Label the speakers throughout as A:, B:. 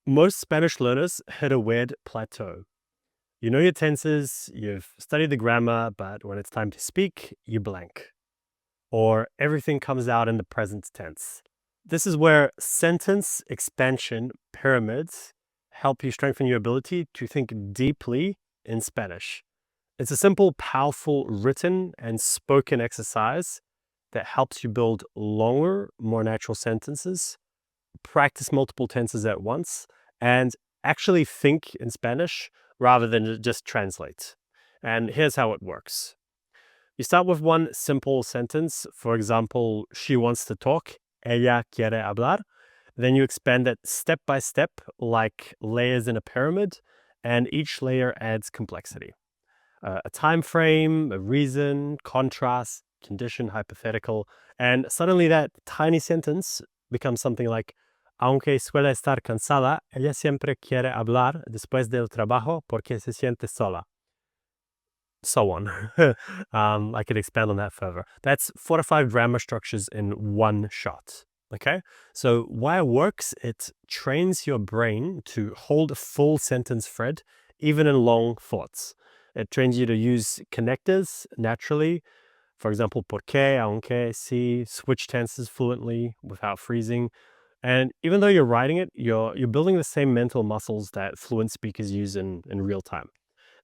A: Most Spanish learners hit a weird plateau. You know your tenses, you've studied the grammar, but when it's time to speak, you blank. Or everything comes out in the present tense. This is where sentence expansion pyramids help you strengthen your ability to think deeply in Spanish. It's a simple, powerful written and spoken exercise that helps you build longer, more natural sentences, practice multiple tenses at once, and actually think in Spanish rather than just translate. And here's how it works. You start with one simple sentence. For example, she wants to talk. Ella quiere hablar. Then you expand that step by step like layers in a pyramid, and each layer adds complexity. A time frame, a reason, contrast, condition, hypothetical, and suddenly that tiny sentence becomes something like aunque suele estar cansada, ella siempre quiere hablar después del trabajo porque se siente sola. So on. I could expand on that further. That's 4 to 5 grammar structures in one shot. Okay, so why it works, it trains your brain to hold a full sentence thread, even in long thoughts. It trains you to use connectors naturally. For example, porque, aunque, si, switch tenses fluently without freezing. And even though you're writing it, you're building the same mental muscles that fluent speakers use in real time.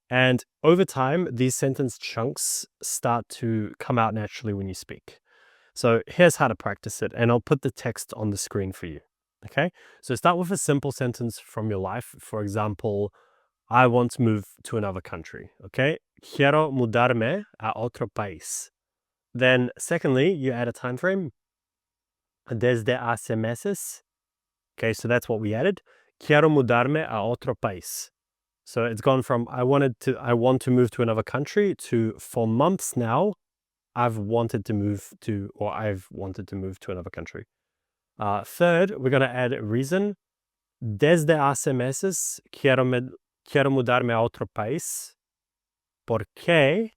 A: And over time, these sentence chunks start to come out naturally when you speak. So here's how to practice it, and I'll put the text on the screen for you. Okay, so start with a simple sentence from your life. For example, I want to move to another country. Okay, quiero mudarme a otro país. Then secondly, you add a time frame. Desde hace meses. Okay, so that's what we added. Quiero mudarme a otro país. So it's gone from I want to move to another country to for months now, I've wanted to move to another country. Third, we're going to add a reason. Desde hace meses quiero mudarme a otro país porque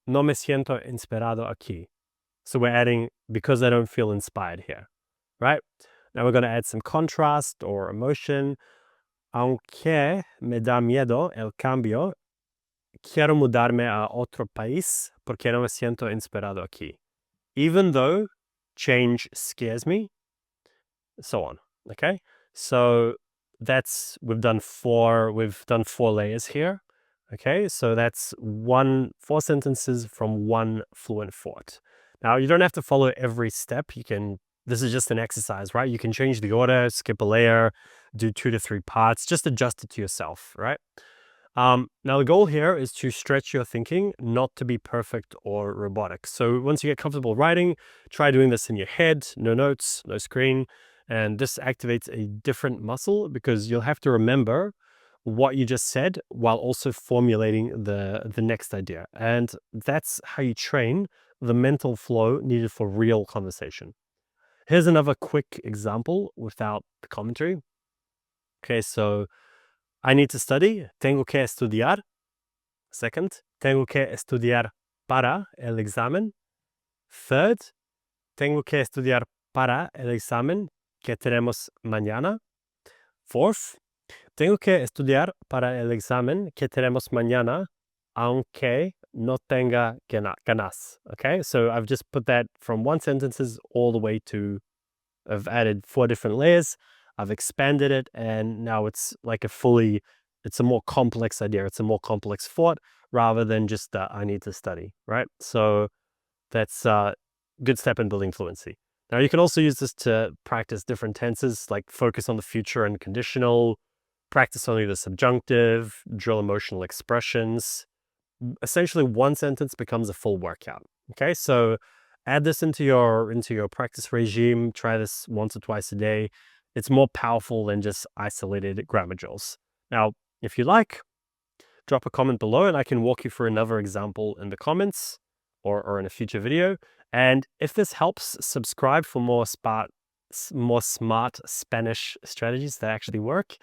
A: no me siento inspirado aquí. So we're adding because I don't feel inspired here, right? Now we're going to add some contrast or emotion. Aunque me da miedo el cambio, quiero mudarme a otro país porque no me siento inspirado aquí. Even though change scares me, so on. Okay, so we've done four layers here. Okay, so that's 4 sentences from one fluent thought. Now you don't have to follow every step. This is just an exercise, right? You can change the order, skip a layer, do 2 to 3 parts, just adjust it to yourself, right? Now the goal here is to stretch your thinking, not to be perfect or robotic. So once you get comfortable writing, try doing this in your head, no notes, no screen, and this activates a different muscle because you'll have to remember what you just said while also formulating the next idea. And that's how you train the mental flow needed for real conversation. Here's another quick example without the commentary. Okay, so I need to study. Tengo que estudiar. Second, tengo que estudiar para el examen. Third, tengo que estudiar para el examen que tenemos mañana. Fourth, tengo que estudiar para el examen que tenemos mañana, aunque no tenga ganas. Okay, so I've just put that from one sentences all the way to, I've added 4 different layers. I've expanded it, and now it's like it's a more complex idea. It's a more complex thought rather than just I need to study, right? So that's a good step in building fluency. Now you can also use this to practice different tenses, like focus on the future and conditional, practice only the subjunctive, drill emotional expressions. Essentially, one sentence becomes a full workout. Okay, so add this into your practice regime. Try this once or twice a day. It's more powerful than just isolated grammar drills. Now, if you like, drop a comment below and I can walk you through another example in the comments or in a future video. And if this helps, subscribe for more smart Spanish strategies that actually work.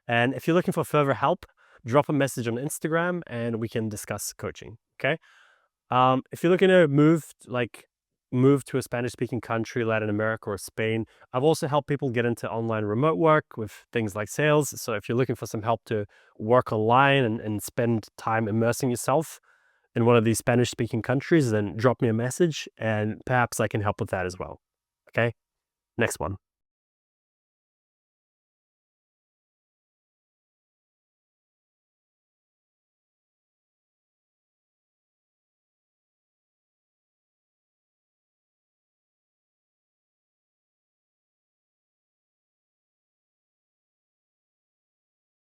A: And if you're looking for further help, drop a message on Instagram and we can discuss coaching. Okay. If you're looking to move moved to a Spanish-speaking country, Latin America or Spain, I've also helped people get into online remote work with things like sales. So if you're looking for some help to work online and spend time immersing yourself in one of these Spanish-speaking countries, then drop me a message and perhaps I can help with that as well. Okay, next one.